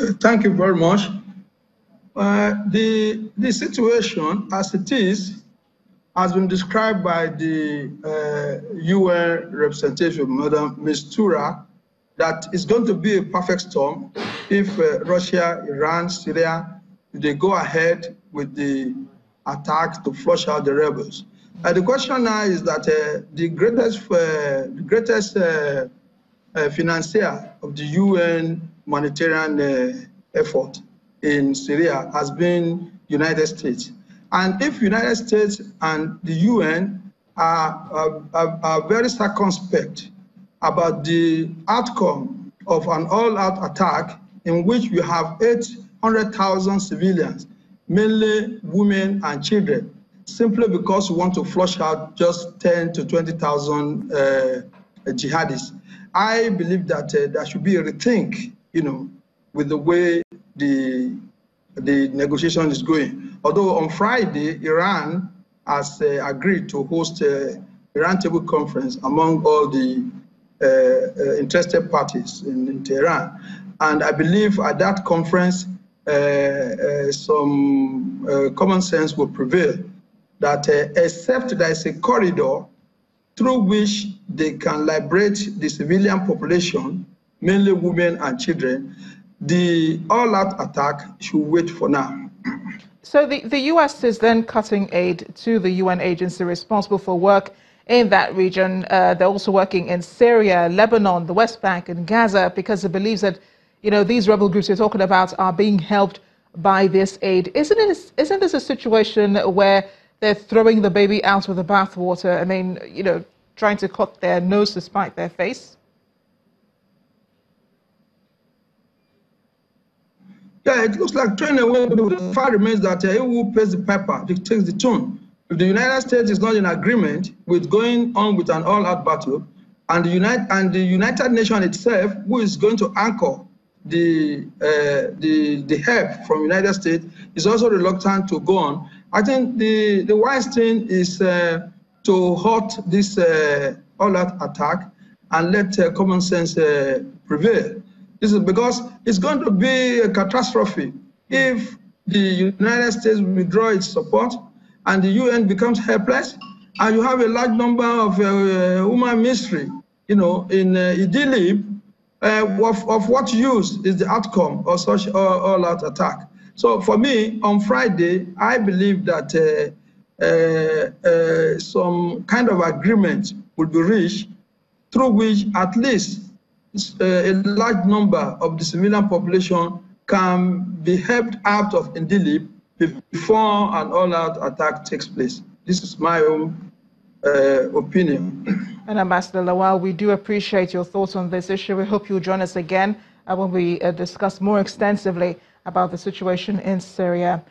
Thank you very much. The situation as it is has been described by the UN representative, Madam Mistura, that it's going to be a perfect storm if Russia, Iran, Syria, they go ahead with the attacks to flush out the rebels. The question now is that the greatest financier of the UN humanitarian effort in Syria has been United States. And if United States and the UN are very circumspect about the outcome of an all-out attack in which we have 800,000 civilians, mainly women and children, simply because we want to flush out just 10 to 20,000 jihadists. I believe that there should be a rethink, with the way the negotiation is going. Although on Friday, Iran has agreed to host a roundtable conference among all the interested parties in Tehran. And I believe at that conference, some common sense will prevail that except there is a corridor through which they can liberate the civilian population, mainly women and children, the all-out attack should wait for now. So the U.S. is then cutting aid to the UN agency responsible for work in that region. They're also working in Syria, Lebanon, the West Bank, and Gaza because it believes that, these rebel groups you're talking about are being helped by this aid. Isn't this a situation where they're throwing the baby out with the bathwater? I mean, trying to cut their nose to spite their face? Yeah, it looks like throwing away. The fact remains that who pays the piper takes the tune. If the United States is not in agreement with going on with an all-out battle, and the United Nations itself, who is going to anchor the help from United States, is also reluctant to go on. I think the wise thing is to halt this all-out attack and let common sense prevail. This is because it's going to be a catastrophe if the United States withdraw its support and the UN becomes helpless, and you have a large number of human misery, in Idlib. Of what use is the outcome of such all-out attack? So for me, on Friday, I believe that some kind of agreement will be reached through which at least a large number of the civilian population can be helped out of Idlib before an all-out attack takes place. This is my own opinion. And Ambassador Lawal, we do appreciate your thoughts on this issue. We hope you'll join us again when we discuss more extensively about the situation in Syria.